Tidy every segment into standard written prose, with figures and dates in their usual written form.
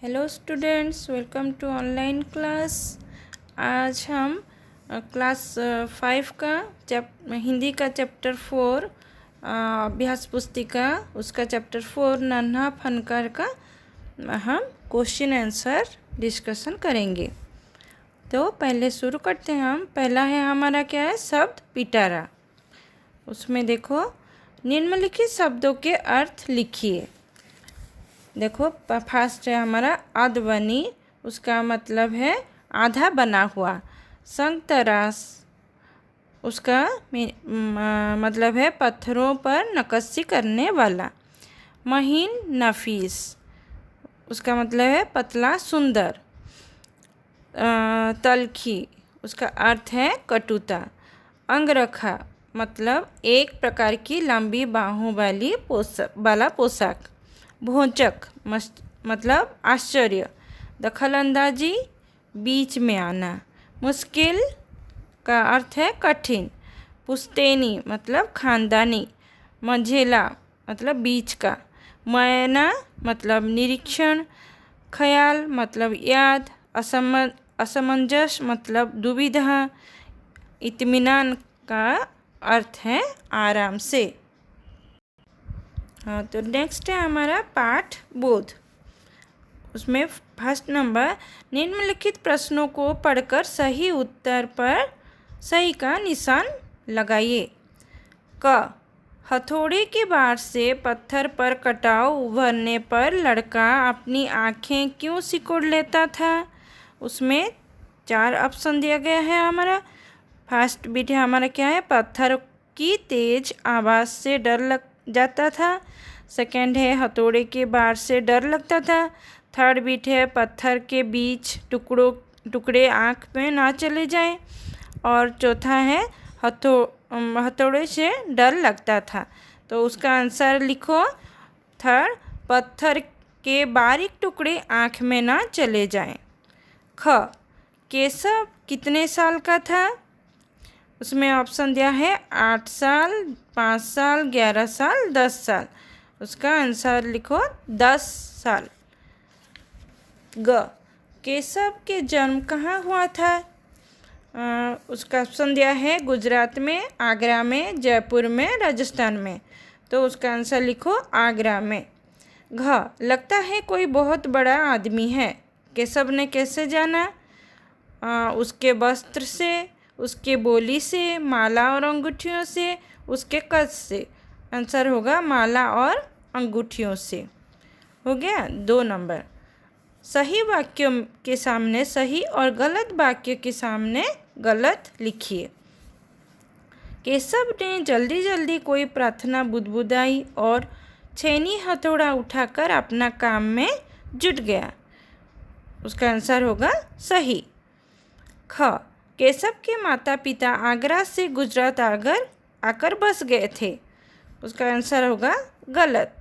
Hello students, welcome to online class. आज हम class 5 का हिंदी का चैप्टर 4 अभ्यास पुस्तिका उसका चैप्टर 4 नन्हा फनकार का हम क्वेश्चन आंसर डिस्कशन करेंगे। तो पहले शुरू करते हैं हम। पहला है हमारा क्या है, शब्द पिटारा। उसमें देखो, निम्नलिखित शब्दों के अर्थ लिखिए। देखो, फर्स्ट है हमारा अधबनी, उसका मतलब है आधा बना हुआ। संगतराश, उसका मतलब है पत्थरों पर नक्काशी करने वाला। महीन नफीस, उसका मतलब है पतला सुंदर। तलखी, उसका अर्थ है कटुता। अंगरखा, मतलब एक प्रकार की लंबी बाहों वाली पोशाक। भोंचक, मतलब आश्चर्य। दखलंदाजी, बीच में आना। मुश्किल का अर्थ है कठिन। पुश्तैनी, मतलब खानदानी। मंझेला, मतलब बीच का। मैना, मतलब निरीक्षण। ख्याल, मतलब याद। असमंजस, मतलब दुविधा। इत्मीनान का अर्थ है आराम से। हाँ, तो नेक्स्ट है हमारा पाठ बोध। उसमें फर्स्ट नंबर, निम्नलिखित प्रश्नों को पढ़कर सही उत्तर पर सही का निशान लगाइए। क, हथौड़े की बार से पत्थर पर कटाव उभरने पर लड़का अपनी आँखें क्यों सिकोड़ लेता था? उसमें 4 ऑप्शन दिया गया है हमारा। फर्स्ट बिट है हमारा क्या है, पत्थर की तेज आवाज़ से डर लग जाता था। सेकंड है, हथौड़े के बार से डर लगता था। थर्ड बिट है, पत्थर के बीच टुकड़े आँख में ना चले जाएं। और चौथा है, हथौड़े से डर लगता था। तो उसका आंसर लिखो। थर्ड, पत्थर के बारीक टुकड़े आँख में ना चले जाएं। ख, केशव कितने साल का था? उसमें ऑप्शन दिया है 8 साल, 5 साल, 11 साल, 10 साल। उसका आंसर लिखो 10 साल। ग, केशव के जन्म कहाँ हुआ था? उसका ऑप्शन दिया है गुजरात में, आगरा में, जयपुर में, राजस्थान में। तो उसका आंसर लिखो आगरा में। घ, लगता है कोई बहुत बड़ा आदमी है। केशव ने कैसे जाना? उसके वस्त्र से, उसके बोली से, माला और अंगूठियों से, उसके कद से। आंसर होगा माला और अंगूठियों से। हो गया 2 नंबर। सही वाक्यों के सामने सही और गलत वाक्य के सामने गलत लिखिए। केशव ने जल्दी जल्दी कोई प्रार्थना बुदबुदाई और छेनी हथौड़ा उठाकर अपना काम में जुट गया। उसका आंसर होगा सही। ख, केशव के माता पिता आगरा से गुजरात आकर बस गए थे। उसका आंसर होगा गलत।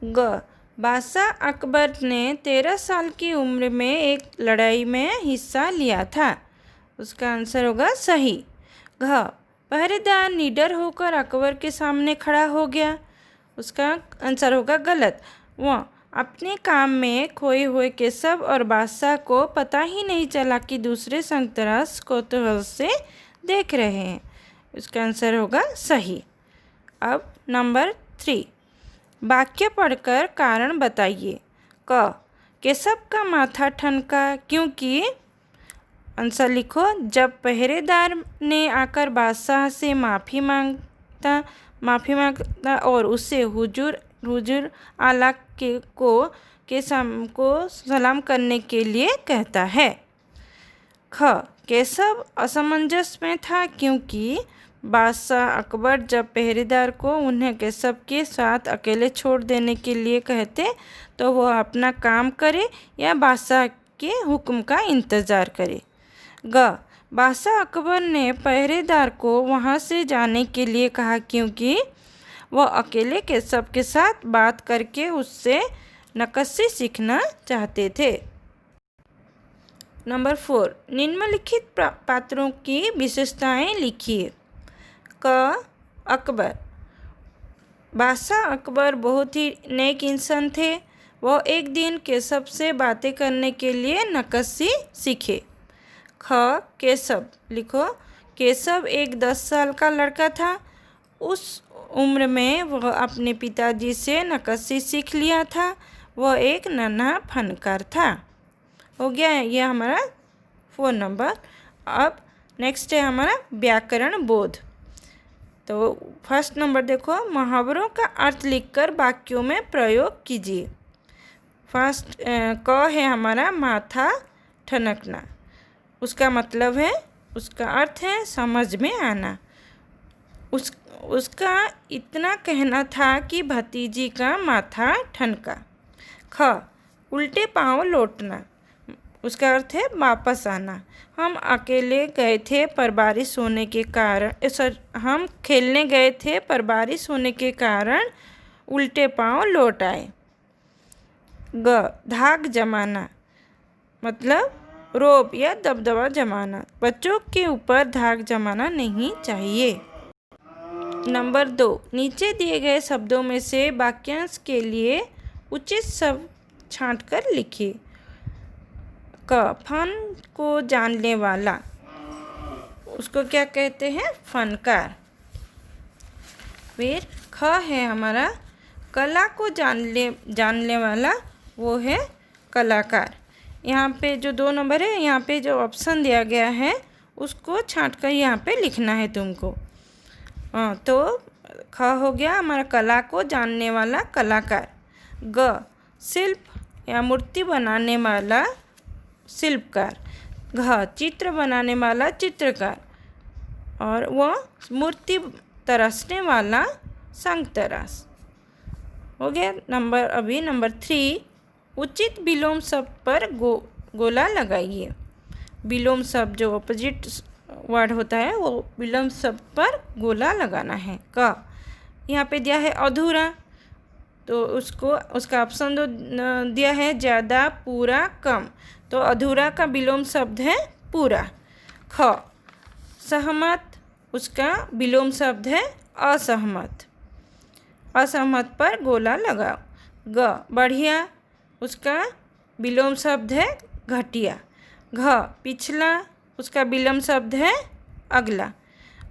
ग, बादशाह अकबर ने 13 साल की उम्र में एक लड़ाई में हिस्सा लिया था। उसका आंसर होगा सही। घ, पहरेदार निडर होकर अकबर के सामने खड़ा हो गया। उसका आंसर होगा गलत। वह अपने काम में खोए हुए केशव और बादशाह को पता ही नहीं चला कि दूसरे संगतराश कौतूहल से देख रहे हैं। उसका आंसर होगा सही। अब नंबर 3, वाक्य पढ़कर कारण बताइए। क, केशव का माथा ठनका क्योंकि? आंसर लिखो, जब पहरेदार ने आकर बादशाह से माफ़ी मांगता और उससे हुजूर आला को सलाम करने के लिए कहता है। ख, केशव असमंजस में था क्योंकि बादशाह अकबर जब पहरेदार को उन्हें केशव के साथ अकेले छोड़ देने के लिए कहते तो वह अपना काम करे या बादशाह के हुक्म का इंतज़ार करे। ग, बादशाह अकबर ने पहरेदार को वहां से जाने के लिए कहा क्योंकि वह अकेले केशव के साथ बात करके उससे नक्काशी सीखना चाहते थे। नंबर 4, निम्नलिखित पात्रों की विशेषताएं लिखिए। क, अकबर, बादशाह अकबर बहुत ही नेक इंसान थे। वह एक दिन केशव से बातें करने के लिए नक्काशी सीखे। ख केशव लिखो। केशव एक 10 साल का लड़का था। उस उम्र में वह अपने पिताजी से नक्काशी सीख लिया था। वह एक नन्हा फनकार था। हो गया ये हमारा 4 नंबर। अब नेक्स्ट है हमारा व्याकरण बोध। तो फर्स्ट नंबर देखो, मुहावरों का अर्थ लिखकर वाक्यों में प्रयोग कीजिए। फर्स्ट क है हमारा माथा ठनकना। उसका मतलब है, उसका अर्थ है समझ में आना। उसका इतना कहना था कि भतीजी का माथा ठनका। ख उल्टे पांव लौटना। उसका अर्थ है वापस आना। हम अकेले गए थे पर बारिश होने के कारण हम खेलने गए थे पर बारिश होने के कारण उल्टे पांव लौट आए। ग धाक जमाना मतलब रोब या दबदबा जमाना। बच्चों के ऊपर धाक जमाना नहीं चाहिए। नंबर 2, नीचे दिए गए शब्दों में से वाक्यांश के लिए उचित शब्द छांटकर लिखिए। क फन को जानने वाला, उसको क्या कहते हैं? फनकार। फिर ख है हमारा कला को जानने वाला, वो है कलाकार। यहाँ पे जो 2 नंबर है, यहाँ पे जो ऑप्शन दिया गया है उसको छांटकर यहाँ पे लिखना है तुमको। तो ख हो गया हमारा कला को जानने वाला कलाकार। ग शिल्प या मूर्ति बनाने वाला शिल्पकार। घ चित्र बनाने वाला चित्रकार। और वह मूर्ति तराशने वाला संगतराश। हो गया नंबर 3, उचित विलोम शब्द पर गोला लगाइए। विलोम शब्द जो अपोजिट वर्ड होता है वो विलोम शब्द पर गोला लगाना है। क यहाँ पे दिया है अधूरा, तो उसका ऑप्शन दिया है ज़्यादा, पूरा, कम। तो अधूरा का विलोम शब्द है पूरा। ख सहमत, उसका विलोम शब्द है असहमत। असहमत पर गोला लगाओ। ग बढ़िया, उसका विलोम शब्द है घटिया। घ पिछला, उसका विलोम शब्द है अगला।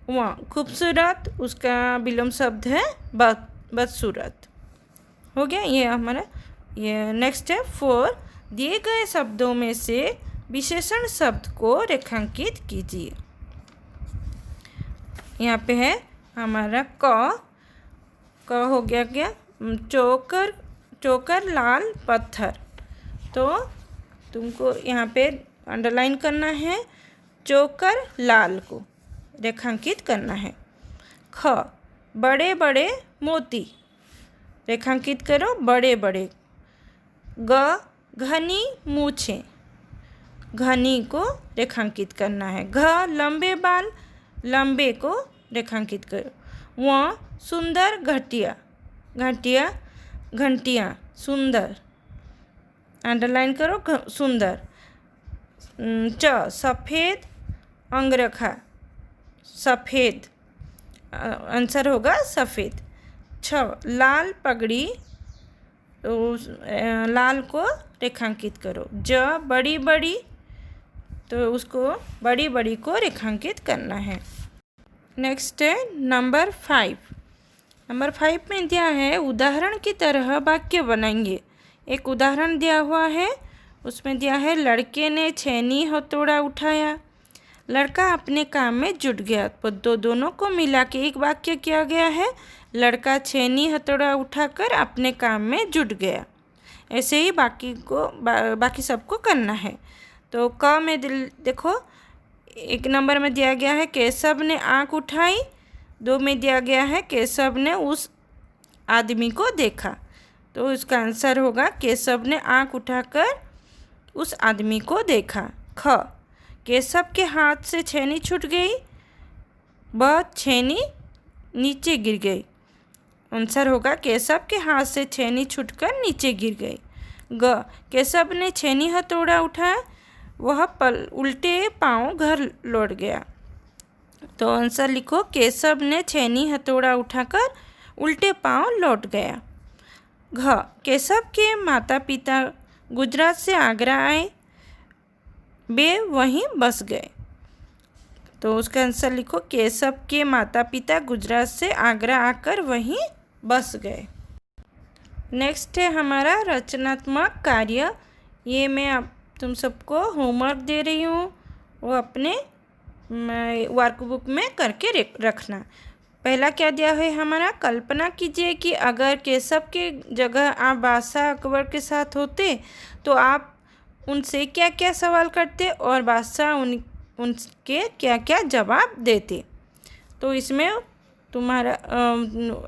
वह खूबसूरत, उसका विलोम शब्द है बदसूरत। हो गया ये हमारा। ये नेक्स्ट है 4, दिए गए शब्दों में से विशेषण शब्द को रेखांकित कीजिए। यहाँ पे है हमारा क हो गया क्या? चोकर लाल पत्थर। तो तुमको यहाँ पे अंडरलाइन करना है, चोकर लाल को रेखांकित करना है। ख बड़े बड़े मोती, रेखांकित करो बड़े बड़े। ग घनी मूछें, घनी को रेखांकित करना है। घ लंबे बाल, लंबे को रेखांकित करो। वह सुंदर घटिया, घंटियाँ सुंदर, अंडरलाइन करो सुंदर। च सफ़ेद अंगरखा, सफ़ेद, आंसर होगा सफ़ेद। छ लाल पगड़ी, तो लाल को रेखांकित करो। ज बड़ी बड़ी, तो उसको बड़ी बड़ी को रेखांकित करना है। नेक्स्ट है नंबर 5। नंबर 5 में दिया है उदाहरण की तरह वाक्य बनाएंगे। एक उदाहरण दिया हुआ है, उसमें दिया है लड़के ने छेनी हथौड़ा उठाया। लड़का अपने काम में जुट गया। तो दोनों को मिला के एक वाक्य किया गया है, लड़का छेनी हथौड़ा उठाकर अपने काम में जुट गया। ऐसे ही बाकी सबको करना है। तो क में देखो, 1 नंबर में दिया गया है केशव ने आँख उठाई। 2 में दिया गया है केशव ने उस आदमी को देखा। तो इसका आंसर होगा केशव ने आँख उठाकर उस आदमी को देखा। ख केशव के हाथ से छेनी छूट गई, वह छेनी नीचे गिर गई। आंसर होगा केशव के हाथ से छेनी छूटकर नीचे गिर गई। ग केशव ने छेनी हथौड़ा उठाया, वह उल्टे पांव घर लौट गया। तो आंसर लिखो केशव ने छेनी हथौड़ा उठाकर उल्टे पांव लौट गया। घ, केशव के माता पिता गुजरात से आगरा आए, वे वहीं बस गए। तो उसका आंसर लिखो, केशव के माता पिता गुजरात से आगरा आकर वहीं बस गए। नेक्स्ट है हमारा रचनात्मक कार्य। ये मैं तुम सबको होमवर्क दे रही हूँ, वो अपने वर्कबुक में करके रखना। पहला क्या दिया है हमारा, कल्पना कीजिए कि अगर केशव के जगह आप बादशाह अकबर के साथ होते तो आप उनसे क्या क्या सवाल करते और बादशाह उनके क्या क्या जवाब देते। तो इसमें तुम्हारा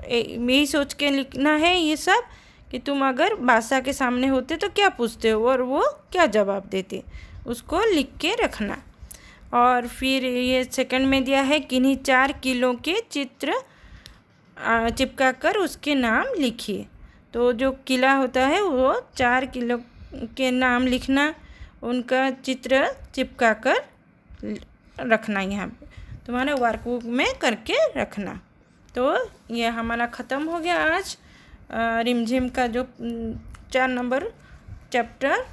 यही सोच के लिखना है ये सब कि तुम अगर बादशाह के सामने होते तो क्या पूछते हो और वो क्या जवाब देते, उसको लिख के रखना। और फिर ये सेकंड में दिया है, किन्हीं 4 किलों के चित्र चिपका कर उसके नाम लिखिए। तो जो किला होता है वो 4 किलो के नाम लिखना, उनका चित्र चिपका कर रखना यहाँ पे तुम्हारे वर्कबुक में करके रखना। तो ये हमारा ख़त्म हो गया आज रिमझिम का जो 4 नंबर चैप्टर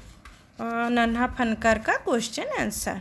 नन्हा फनकार का क्वेश्चन आंसर।